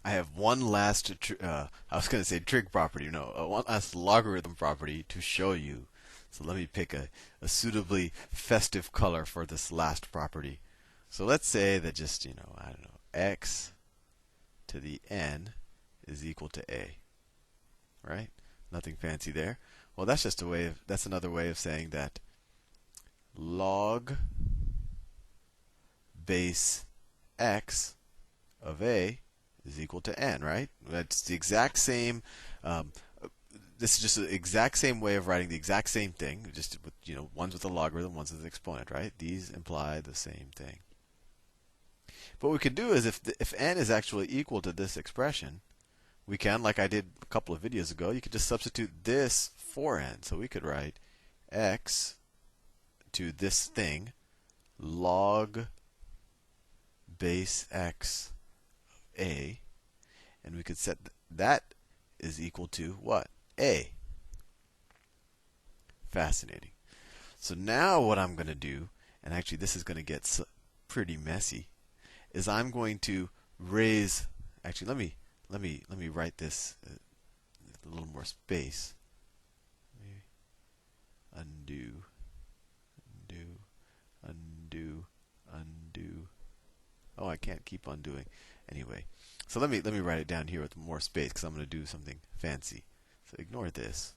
I have one last, I was going to say trig property, no, one last logarithm property to show you. So let me pick a suitably festive color for this last property. So let's say that just, I don't know, x to the n is equal to a, right? Nothing fancy there. Well, that's just a way of, that's another way of saying that log base x of a is equal to n, right? That's the exact same. Um, this is just the exact same way of writing the exact same thing. Just with, one's with a logarithm, one's with an exponent, right? These imply the same thing. But what we could do is if n is actually equal to this expression, we can, like I did a couple of videos ago, you could just substitute this for n. So we could write x to this thing log base x of a, and we could set that is equal to what? A. Fascinating. So now what I'm going to do, and actually this is going to get pretty messy, is I'm going to raise. Actually, let me write this a little more space. Undo, undo, undo, undo. Oh, I can't keep undoing. Anyway, so let me write it down here with more space because I'm going to do something fancy. So ignore this.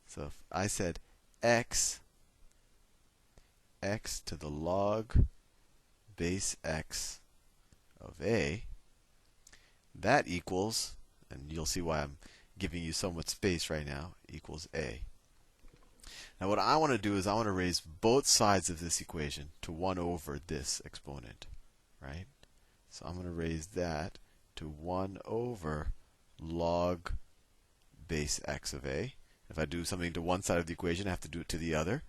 So if I said x to the log base x of a, that equals, and you'll see why I'm giving you so much space right now, equals a. Now what I want to do is I want to raise both sides of this equation to 1 over this exponent, right? So I'm going to raise that to 1 over log base x of a. If I do something to one side of the equation, I have to do it to the other.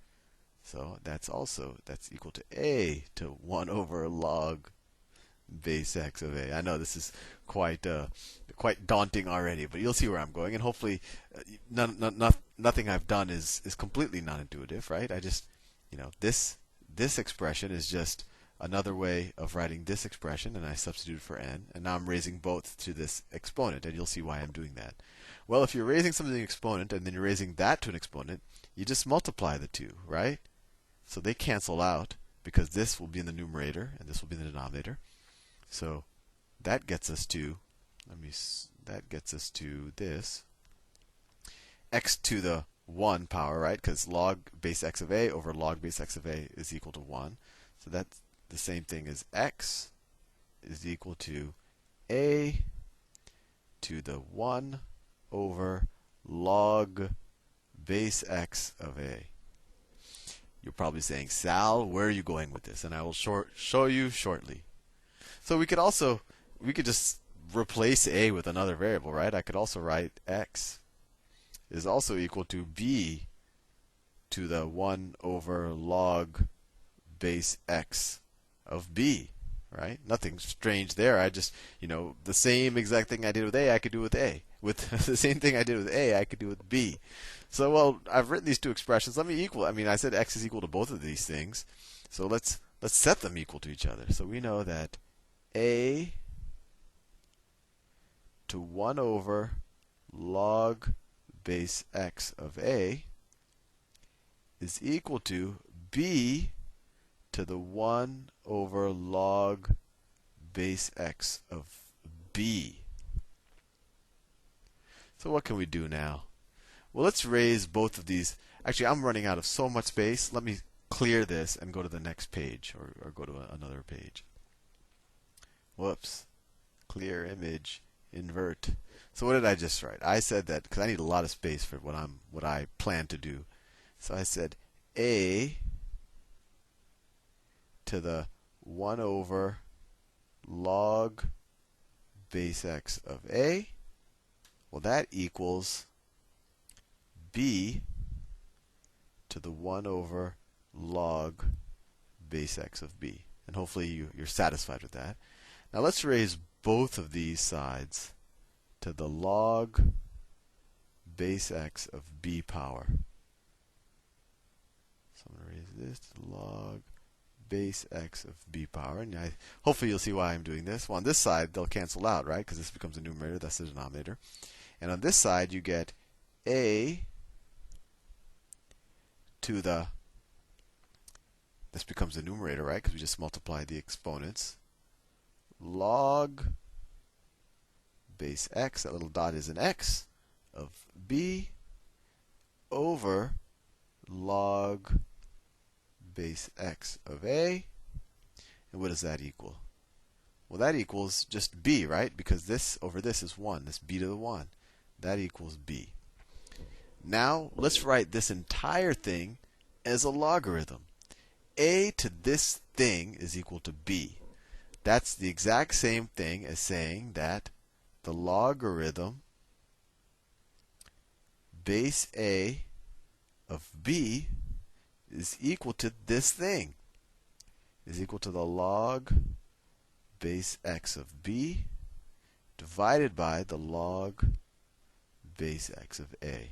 So that's equal to a to 1 over log base x of a. I know this is quite daunting already, but you'll see where I'm going, and hopefully, nothing I've done is completely non-intuitive, right? I just, this expression is just another way of writing this expression, and I substitute for n, and now I'm raising both to this exponent, and you'll see why I'm doing that. Well, if you're raising something to an exponent and then you're raising that to an exponent, you just multiply the two, right? So they cancel out because this will be in the numerator and this will be in the denominator. So that gets us to, this x to the 1 power, right? Because log base x of a over log base x of a is equal to 1. So that's the same thing as x is equal to a to the 1 over log base x of a. You're probably saying, Sal, where are you going with this? And I will show you shortly. So we could just replace a with another variable, right? I could also write x is also equal to b to the 1 over log base x of b, right? Nothing strange there. I just, the same exact thing I did with a, I could do with a. With the same thing I did with a, I could do with b. So, well, I've written these two expressions. Let me equal. I said x is equal to both of these things. So let's set them equal to each other. So we know that a to 1 over log base x of a is equal to b to the 1 over log base x of b. So what can we do now? Well, let's raise both of these. Actually, I'm running out of so much space. Let me clear this and go to the next page, or go to another page. Whoops. Clear image, invert. So what did I just write? I said that because I need a lot of space for what I plan to do. So I said a to the 1 over log base x of a. Well, that equals b to the 1 over log base x of b. And hopefully you're satisfied with that. Now let's raise both of these sides to the log base x of b power. So I'm going to raise this to the log base x of b power. And hopefully you'll see why I'm doing this. Well, on this side, they'll cancel out, right? Because this becomes a numerator. That's the denominator. And on this side, you get a to the, this becomes the numerator, right? Because we just multiply the exponents. Log base x, that little dot is an x, of b over log base x of a. And what does that equal? Well, that equals just b, right? Because this over this is 1. This b to the 1. That equals b. Now, let's write this entire thing as a logarithm. A to this thing is equal to b. That's the exact same thing as saying that the logarithm base a of b is equal to this thing. Is equal to the log base x of b divided by the log base x of a.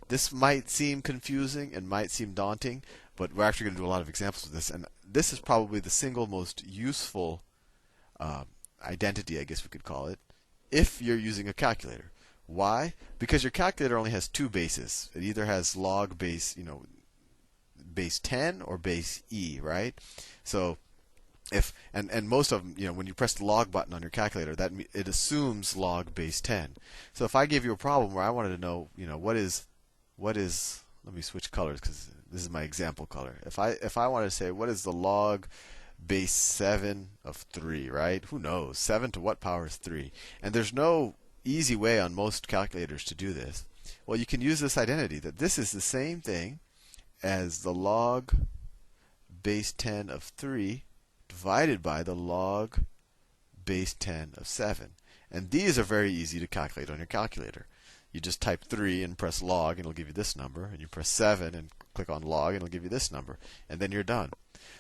This might seem confusing and might seem daunting, but we're actually going to do a lot of examples of this. And this is probably the single most useful identity, I guess we could call it, if you're using a calculator. Why? Because your calculator only has two bases. It either has log base, base 10 or base e, right? So if and most of them, when you press the log button on your calculator, that it assumes log base 10. So if I gave you a problem where I wanted to know, what is let me switch colors because this is my example color. If I wanted to say what is the log base 7 of 3, right? Who knows? 7 to what power is 3? And there's no easy way on most calculators to do this. Well, you can use this identity that this is the same thing as the log base 10 of 3 divided by the log base 10 of 7. And these are very easy to calculate on your calculator. You just type 3 and press log, and it'll give you this number. And you press 7 and click on log, and it'll give you this number. And then you're done.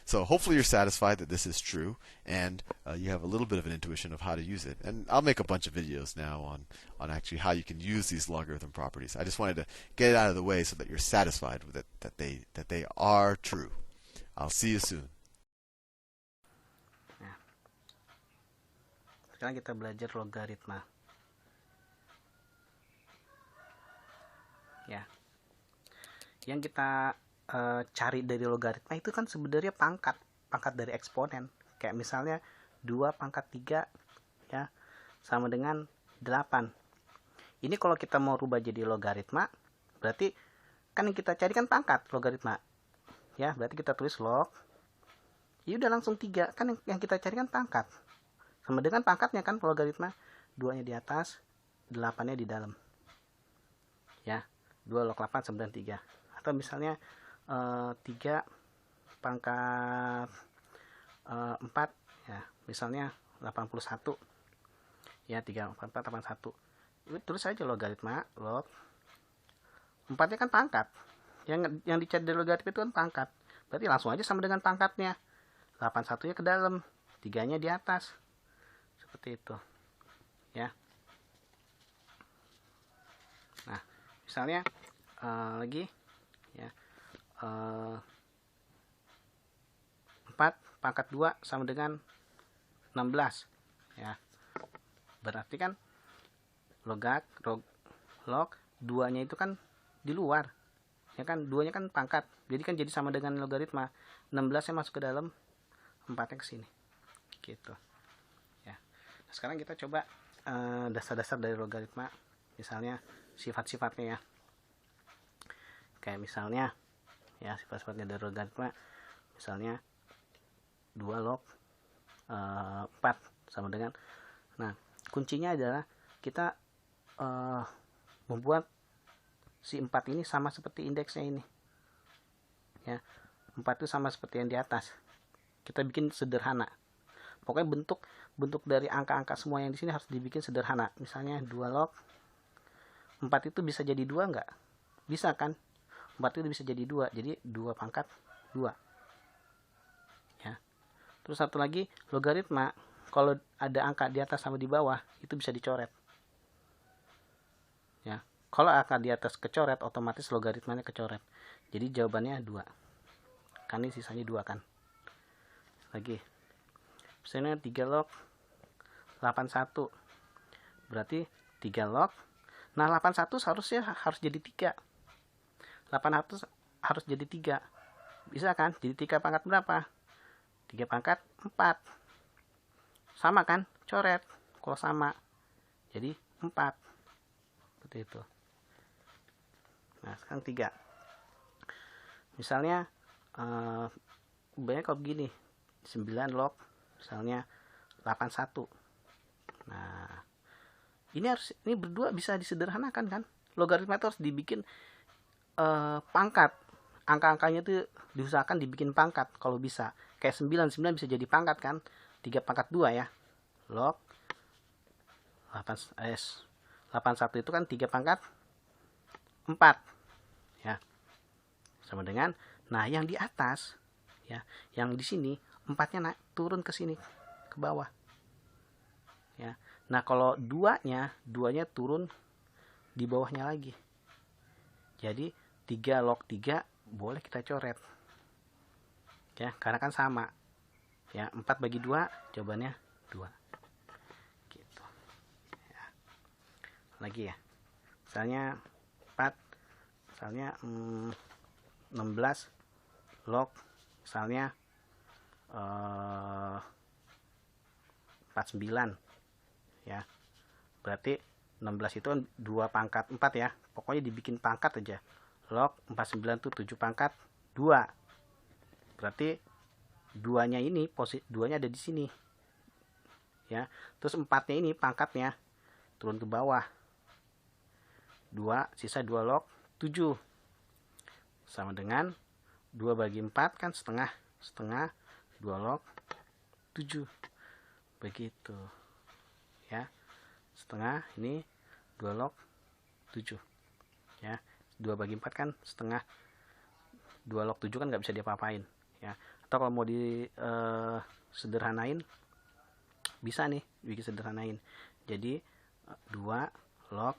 So hopefully you're satisfied that this is true, and you have a little bit of an intuition of how to use it. And I'll make a bunch of videos now on actually how you can use these logarithm properties. I just wanted to get it out of the way so that you're satisfied with it, that they are true. I'll see you soon. Nah, sekarang kita belajar logaritma. Ya, yang kita cari dari logaritma itu kan sebenarnya pangkat dari eksponen. Kayak misalnya 2 pangkat 3 ya sama dengan 8. Ini kalau kita mau rubah jadi logaritma, berarti kan yang kita cari kan pangkat logaritma. Ya, berarti kita tulis log. Ya udah langsung 3. Kan yang kita cari kan pangkat. Sama dengan pangkatnya kan logaritma. 2-nya di atas, 8-nya di dalam. Ya, 2 log 8 sama dengan 3. Atau misalnya 3 pangkat 4 ya, misalnya 81. Ya, 3 pangkat 81. Tulis saja logaritma log 4-nya kan pangkat. Yang dicari dari logaritma itu kan pangkat. Berarti langsung aja sama dengan pangkatnya. 81-nya ke dalam, 3-nya di atas. Seperti itu. Ya. Nah, misalnya lagi ya, 4 pangkat 2 sama dengan 16 ya. Berarti kan log 2-nya itu kan di luar. Ya kan, 2-nya kan pangkat. Jadi kan jadi sama dengan logaritma. 16-nya masuk ke dalam, 4-nya ke sini. Gitu. Ya. Nah, sekarang kita coba dasar-dasar dari logaritma. Misalnya sifat-sifatnya ya. Kayak misalnya ya sifat-sifatnya dari logaritma, misalnya 2 log 4 sama dengan, nah kuncinya adalah kita membuat si 4 ini sama seperti indeksnya ini ya. 4 itu sama seperti yang di atas. Kita bikin sederhana. Pokoknya bentuk dari angka-angka semua yang di sini harus dibikin sederhana. Misalnya 2 log 4 itu bisa jadi 2 enggak? Bisa kan? 4 itu bisa jadi 2. Jadi 2 pangkat 2. Ya. Terus satu lagi, logaritma kalau ada angka di atas sama di bawah itu bisa dicoret. Ya. Kalau angka di atas kecoret, otomatis logaritmanya kecoret. Jadi jawabannya 2. Kan ini sisanya 2 kan. lagi. Misalnya 3 log 81. Berarti 3 log. Nah, 81 seharusnya harus jadi 3. 800 harus jadi 3. Bisa kan? Jadi 3 pangkat berapa? 3 pangkat 4. Sama kan? Coret. Kalau sama. Jadi 4. Seperti itu. Nah, sekarang 3. Misalnya banyak kalau begini. 9 log misalnya 81. Nah, ini berdua bisa disederhanakan kan? Logaritma itu harus dibikin pangkat. Angka-angkanya itu diusahakan dibikin pangkat kalau bisa. Kayak 9 bisa jadi pangkat kan? 3 pangkat 2 ya. Log 81 itu kan 3 pangkat 4. Ya. Sama dengan, nah yang di atas ya, yang di sini 4-nya turun ke sini ke bawah. Ya. Nah, kalau 2-nya turun di bawahnya lagi. Jadi 3 log 3 boleh kita coret. Ya, karena kan sama. Ya, 4 bagi 2 jawabannya 2. Gitu. Ya. Lagi ya. Misalnya 4 misalnya 16 log misalnya 49 ya. Berarti 16 itu 2 pangkat 4 ya. Pokoknya dibikin pangkat aja. Log 49 itu 7 pangkat 2. Berarti 2-nya ini, posisi 2-nya ada di sini. Ya. Terus 4-nya ini pangkatnya turun ke bawah. 2, sisa 2 log 7. Sama dengan 2 bagi 4 kan setengah. Setengah 2 log 7. Begitu. Ya. Setengah ini 2 log 7. Ya. 2 bagi 4 kan setengah. 2 log 7 kan nggak bisa diapa-apain. Ya. Atau kalau mau sederhanain, bisa nih bikin sederhanain. Jadi 2 log.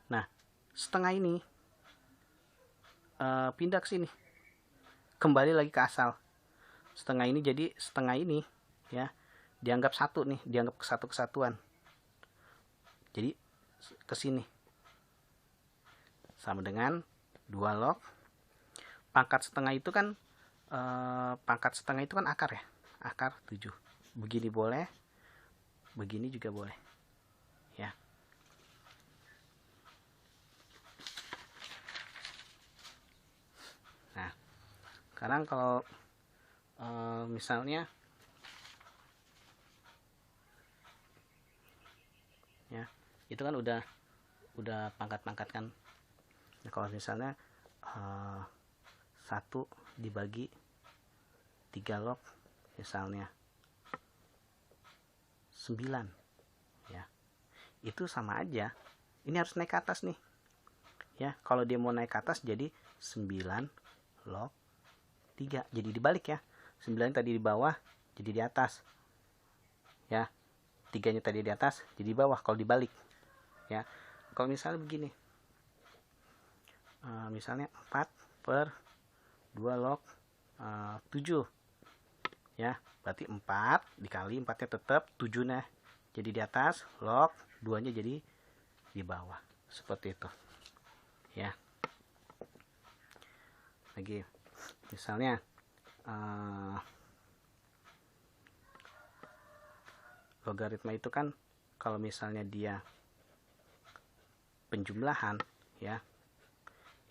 Nah, setengah ini pindah ke sini. Kembali lagi ke asal. Setengah ini jadi setengah ini ya dianggap satu nih, dianggap satu kesatuan. Jadi ke sini. Sama dengan 2 log. Pangkat setengah itu kan akar ya. Akar 7. Begini boleh. Begini juga boleh. Ya. Nah, sekarang kalau misalnya ya, itu kan udah pangkat-pangkat kan. Nah, kalau misalnya 1 dibagi 3 log misalnya 9 ya. Itu sama aja. Ini harus naik ke atas nih. Ya, kalau dia mau naik ke atas jadi 9 log 3. Jadi dibalik ya. 9 tadi di bawah jadi di atas. Ya. 3-nya tadi di atas jadi di bawah kalau dibalik. Ya. Kalau misalnya begini. Misalnya 4 per 2 log 7. Ya, berarti 4 dikali 4-nya tetap 7-nya jadi di atas, log 2-nya jadi di bawah. Seperti itu. Ya. Lagi misalnya logaritma itu kan kalau misalnya dia penjumlahan ya,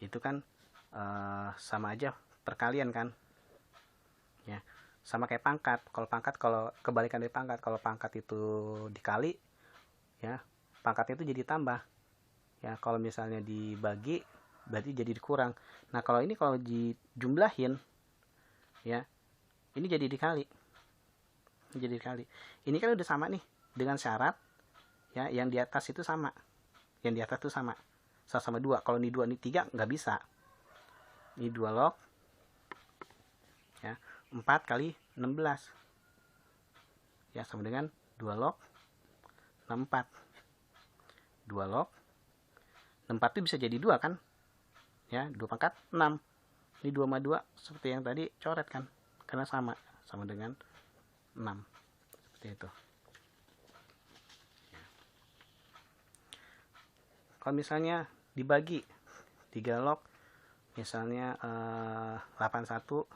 itu kan sama aja perkalian kan ya, sama kayak pangkat. Kalau kebalikan dari pangkat, kalau pangkat itu dikali ya, pangkatnya itu jadi tambah ya. Kalau misalnya dibagi berarti jadi dikurang. Nah, kalau ini kalau dijumlahin ya, ini jadi dikali. Ini kan udah sama nih dengan syarat ya, yang di atas itu sama. Yang di atas itu sama. Sama 2. Kalau ini 2 ini 3 nggak bisa. Ini 2 log ya, 4 kali 16 ya, sama dengan 2 log 64. 2 log 64 itu bisa jadi 2 kan ya, 2 pangkat 6. Ini 2 sama 2 seperti yang tadi coret kan, karena sama sama dengan 6. Seperti itu. Kalau misalnya dibagi 3 log, misalnya 81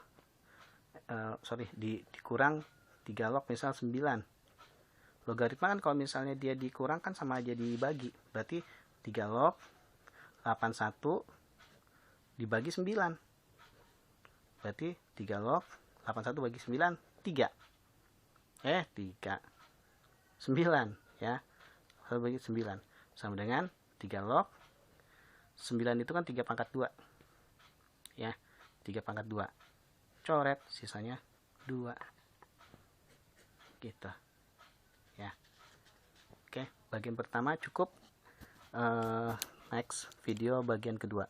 dikurang 3 log misal 9. Logaritma kan kalau misalnya dia dikurang kan sama aja dibagi. Berarti 3 log 81 dibagi 9. Berarti 3 log 81 bagi 9 3. 3. 9 ya. 1 bagi 9 sama dengan 3 log 9 itu kan 3 pangkat 2 ya, 3 pangkat 2 coret, sisanya 2 gitu ya. Oke, bagian pertama cukup. Next video bagian kedua.